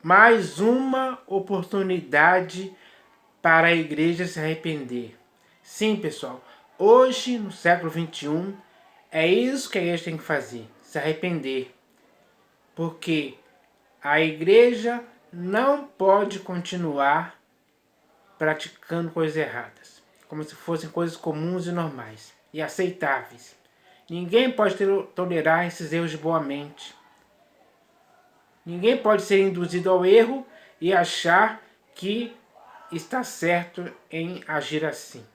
mais uma oportunidade para a igreja se arrepender. Sim, pessoal, hoje, no século XXI, é isso que a igreja tem que fazer, se arrepender. Porque a igreja não pode continuar praticando coisas erradas, como se fossem coisas comuns e normais e aceitáveis. Ninguém pode tolerar esses erros de boa mente. Ninguém pode ser induzido ao erro e achar que está certo em agir assim.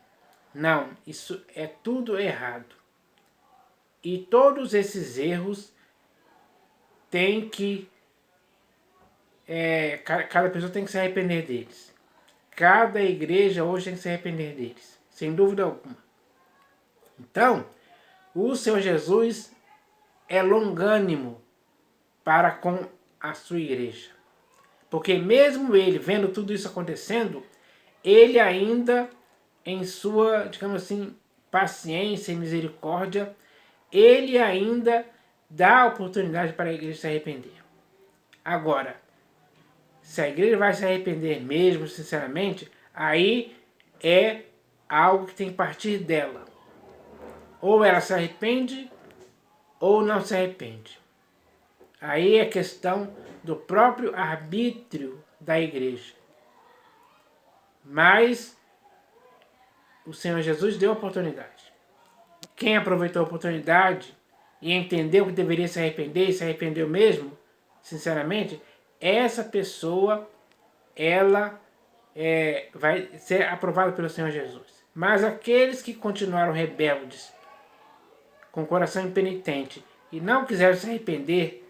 Não, isso é tudo errado. E todos esses erros tem que... cada pessoa tem que se arrepender deles. Cada igreja hoje tem que se arrepender deles, sem dúvida alguma. Então, o Senhor Jesus é longânimo para com a sua igreja. Porque mesmo ele vendo tudo isso acontecendo, ele ainda, em sua, digamos assim, paciência e misericórdia, ele ainda dá oportunidade para a igreja se arrepender. Agora, se a igreja vai se arrepender mesmo, sinceramente, aí é algo que tem que partir dela. Ou ela se arrepende, ou não se arrepende. Aí é questão do próprio arbítrio da igreja. Mas o Senhor Jesus deu a oportunidade. Quem aproveitou a oportunidade e entendeu que deveria se arrepender e se arrependeu mesmo, sinceramente, essa pessoa, ela vai ser aprovada pelo Senhor Jesus. Mas aqueles que continuaram rebeldes, com o coração impenitente, e não quiseram se arrepender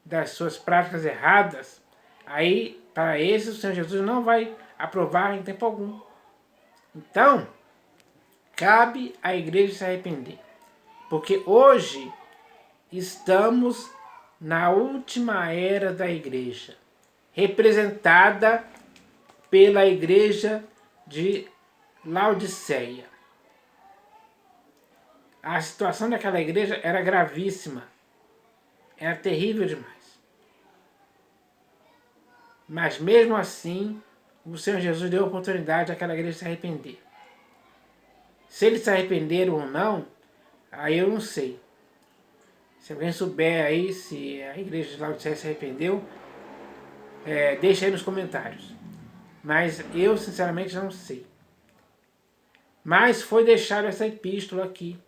das suas práticas erradas, aí, para esses, o Senhor Jesus não vai aprovar em tempo algum. Então, cabe à igreja se arrepender. Porque hoje estamos na última era da igreja, representada pela igreja de Laodiceia. A situação daquela igreja era gravíssima, era terrível demais. Mas mesmo assim, o Senhor Jesus deu a oportunidade àquela igreja se arrepender. Se eles se arrependeram ou não, aí eu não sei. Se alguém souber aí se a igreja de Laodiceia se arrependeu, deixa aí nos comentários. Mas eu sinceramente não sei. Mas foi deixada essa epístola aqui.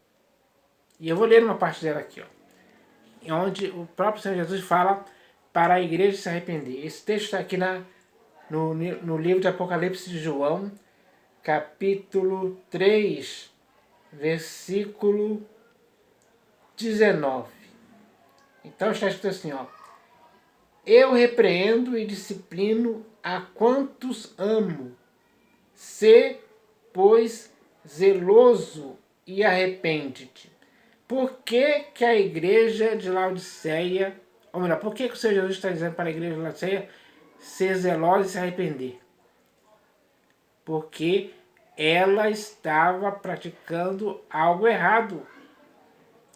E eu vou ler uma parte dela aqui, ó, onde o próprio Senhor Jesus fala para a igreja se arrepender. Esse texto está aqui no livro de Apocalipse de João, capítulo 3, versículo 19. Então está escrito assim, ó: eu repreendo e disciplino a quantos amo. Sê, pois, zeloso e arrepende-te. Por que que a igreja de Laodiceia, ou melhor, por que que o Senhor Jesus está dizendo para a igreja de Laodiceia ser zelosa e se arrepender? Porque ela estava praticando algo errado.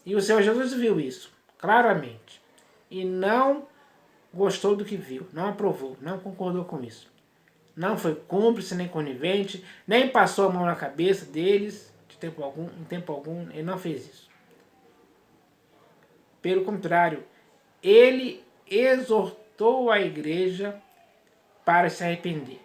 E o Senhor Jesus viu isso, claramente. E não gostou do que viu, não aprovou, não concordou com isso. Não foi cúmplice, nem conivente, nem passou a mão na cabeça deles, em tempo algum, ele não fez isso. Pelo contrário, ele exortou a igreja para se arrepender.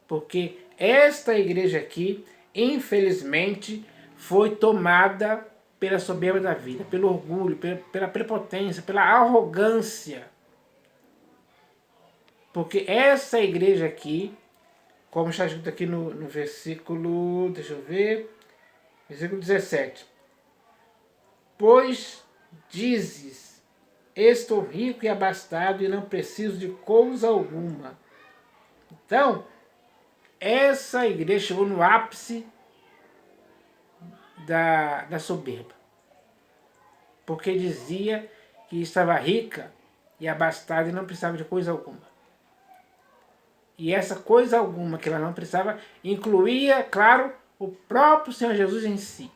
Porque esta igreja aqui, infelizmente, foi tomada pela soberba da vida, pelo orgulho, pela prepotência, pela arrogância. Porque essa igreja aqui, como está escrito aqui no versículo, deixa eu ver, versículo 17. Pois dizes, estou rico e abastado e não preciso de coisa alguma. Então, essa igreja chegou no ápice da soberba. Porque dizia que estava rica e abastada e não precisava de coisa alguma. E essa coisa alguma que ela não precisava incluía, claro, o próprio Senhor Jesus em si.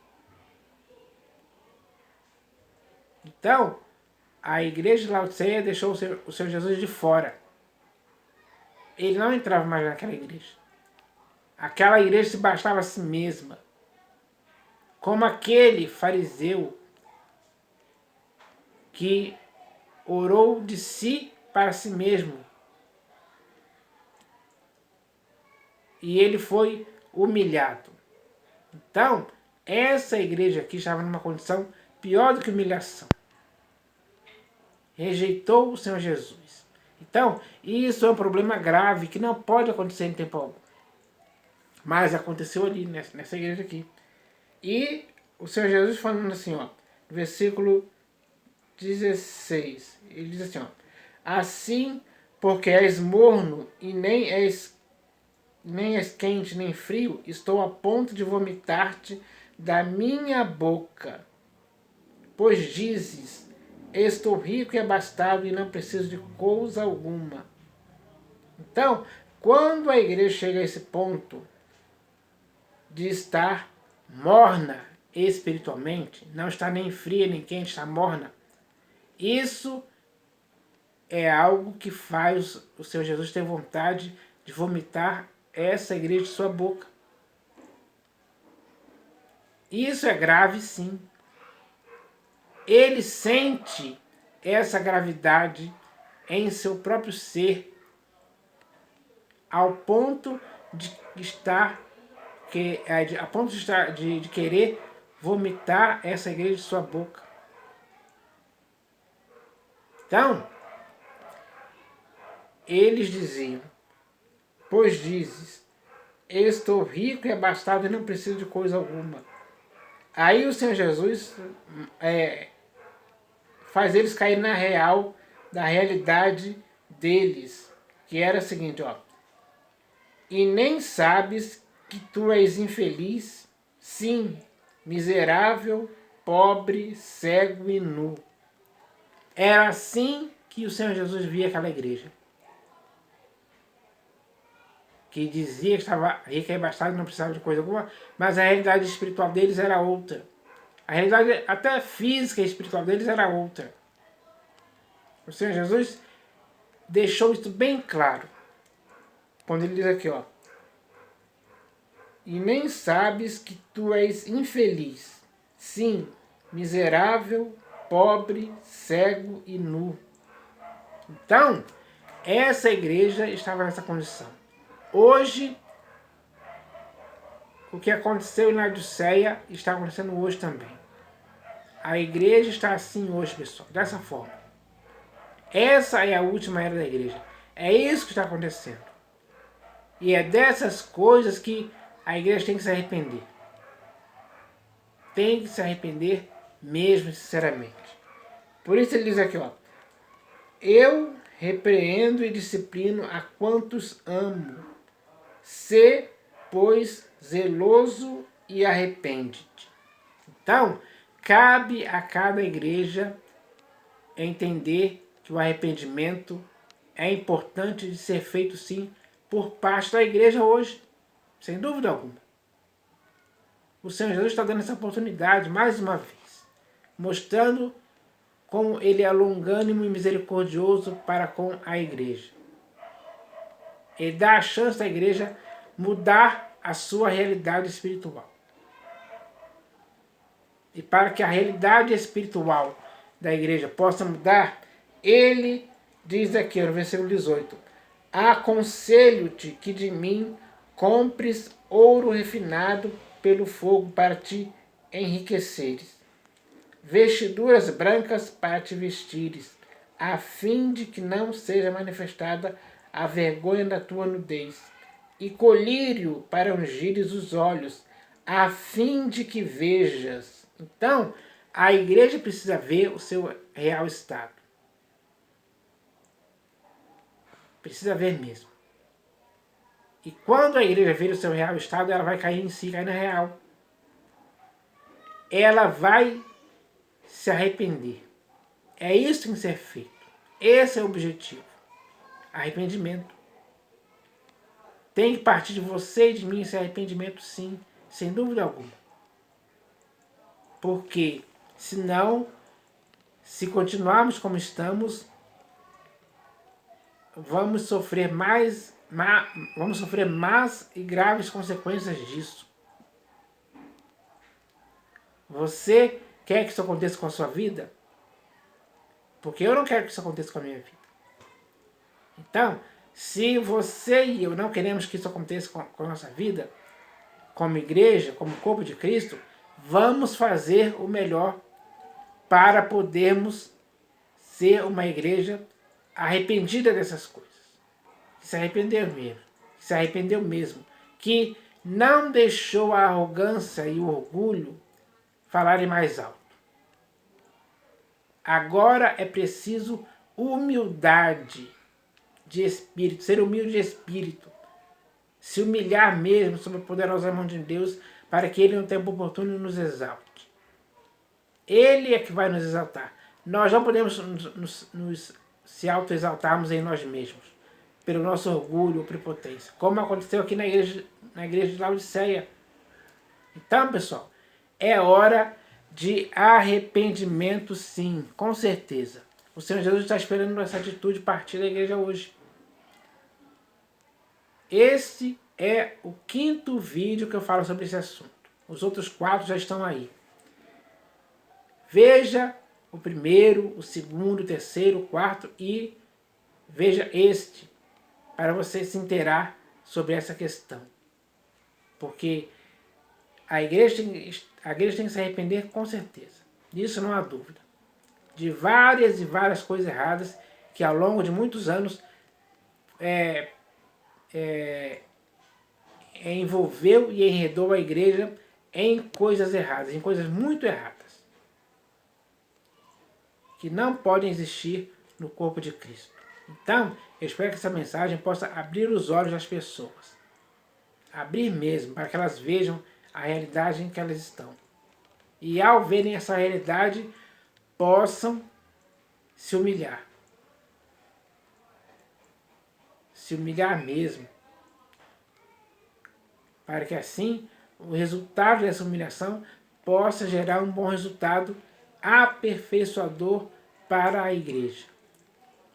Então, a igreja de Laodiceia deixou o seu Jesus de fora. Ele não entrava mais naquela igreja. Aquela igreja se bastava a si mesma. Como aquele fariseu que orou de si para si mesmo. E ele foi humilhado. Então, essa igreja aqui estava numa condição pior do que humilhação. Rejeitou o Senhor Jesus. Então, isso é um problema grave que não pode acontecer em tempo algum. Mas aconteceu ali, nessa igreja aqui. E o Senhor Jesus falando assim, ó, no versículo 16, ele diz assim, ó, assim, porque és morno e nem és quente nem frio, estou a ponto de vomitar-te da minha boca. Pois dizes, estou rico e abastado e não preciso de coisa alguma. Então, quando a igreja chega a esse ponto de estar morna espiritualmente, não está nem fria nem quente, está morna, isso é algo que faz o Senhor Jesus ter vontade de vomitar essa igreja de sua boca. Isso é grave, sim. Ele sente essa gravidade em seu próprio ser, ao ponto de estar a ponto de querer vomitar essa igreja de sua boca. Então, eles diziam, pois dizes, eu estou rico e abastado e não preciso de coisa alguma. Aí o Senhor Jesus faz eles cair na real da realidade deles, que era a seguinte, ó. E nem sabes que tu és infeliz, sim, miserável, pobre, cego e nu. Era assim que o Senhor Jesus via aquela igreja. Que dizia que estava rica e abastada e não precisava de coisa alguma, mas a realidade espiritual deles era outra. A realidade até física e espiritual deles era outra. O Senhor Jesus deixou isso bem claro. Quando ele diz aqui, ó. E nem sabes que tu és infeliz. Sim, miserável, pobre, cego e nu. Então, essa igreja estava nessa condição. Hoje, o que aconteceu em Laodiceia está acontecendo hoje também. A igreja está assim hoje, pessoal, dessa forma. Essa é a última era da igreja. É isso que está acontecendo. E é dessas coisas que a igreja tem que se arrepender. Tem que se arrepender mesmo, sinceramente. Por isso ele diz aqui, ó. Eu repreendo e disciplino a quantos amo. Sê, pois, zeloso e arrepende-te. Então, cabe a cada igreja entender que o arrependimento é importante de ser feito, sim, por parte da igreja hoje, sem dúvida alguma. O Senhor Jesus está dando essa oportunidade mais uma vez, mostrando como ele é longânimo e misericordioso para com a igreja. Ele dá a chance da igreja mudar a sua realidade espiritual. E para que a realidade espiritual da igreja possa mudar, ele diz aqui no versículo 18, aconselho-te que de mim compres ouro refinado pelo fogo para te enriqueceres, vestiduras brancas para te vestires, a fim de que não seja manifestada a vergonha da tua nudez, e colírio para ungires os olhos, a fim de que vejas. Então, a igreja precisa ver o seu real estado. Precisa ver mesmo. E quando a igreja ver o seu real estado, ela vai cair em si, cair na real. Ela vai se arrepender. É isso que tem que ser feito. Esse é o objetivo. Arrependimento. Tem que partir de você e de mim esse arrependimento, sim, sem dúvida alguma. Porque, senão, Se continuarmos como estamos, vamos sofrer mais e graves consequências disso. Você quer que isso aconteça com a sua vida? Porque eu não quero que isso aconteça com a minha vida. Então, se você e eu não queremos que isso aconteça com a nossa vida, como igreja, como corpo de Cristo, vamos fazer o melhor para podermos ser uma igreja arrependida dessas coisas. Que se arrependeu mesmo. Que não deixou a arrogância e o orgulho falarem mais alto. Agora é preciso humildade de espírito, ser humilde de espírito, se humilhar mesmo sob a poderosa mão de Deus, para que Ele no tempo oportuno nos exalte. Ele é que vai nos exaltar. Nós não podemos se auto-exaltarmos em nós mesmos, pelo nosso orgulho ou prepotência, como aconteceu aqui na igreja de Laodiceia. Então, pessoal, é hora de arrependimento, sim, com certeza. O Senhor Jesus está esperando essa atitude partir da igreja hoje. Esse é o 5º vídeo que eu falo sobre esse assunto. Os outros 4 já estão aí. Veja o 1º, o 2º, o 3º, o 4º e veja este, para você se inteirar sobre essa questão. Porque a igreja tem que se arrepender com certeza. Disso não há dúvida. De várias e várias coisas erradas que ao longo de muitos anos envolveu e enredou a igreja em coisas erradas, em coisas muito erradas, que não podem existir no corpo de Cristo. Então, eu espero que essa mensagem possa abrir os olhos das pessoas. Abrir mesmo, para que elas vejam a realidade em que elas estão. E ao verem essa realidade, possam se humilhar. Se humilhar mesmo. Para que assim, o resultado dessa humilhação possa gerar um bom resultado aperfeiçoador para a igreja.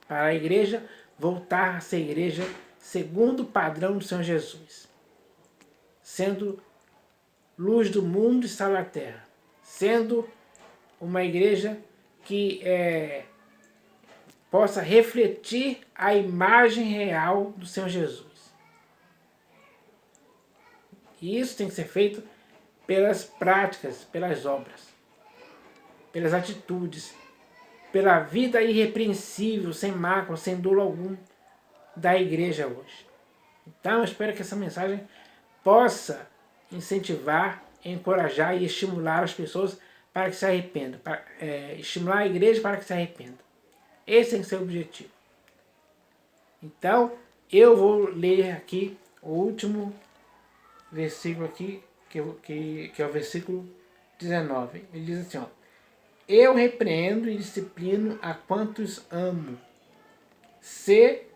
Para a igreja voltar a ser igreja segundo o padrão do Senhor Jesus. Sendo luz do mundo e sal da terra. Sendo uma igreja que possa refletir a imagem real do Senhor Jesus. E isso tem que ser feito pelas práticas, pelas obras, pelas atitudes, pela vida irrepreensível, sem mácula, sem dolo algum da igreja hoje. Então eu espero que essa mensagem possa incentivar, encorajar e estimular as pessoas para que se arrependam, estimular a igreja para que se arrependa. Esse tem que ser o objetivo. Então, eu vou ler aqui o último versículo aqui, que é o versículo 19. Ele diz assim, ó: eu repreendo e disciplino a quantos amo. Sê,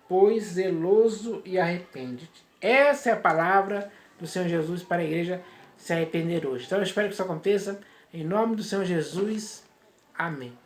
pois, zeloso e arrepende-te. Essa é a palavra do Senhor Jesus para a igreja se arrepender hoje. Então eu espero que isso aconteça. Em nome do Senhor Jesus. Amém.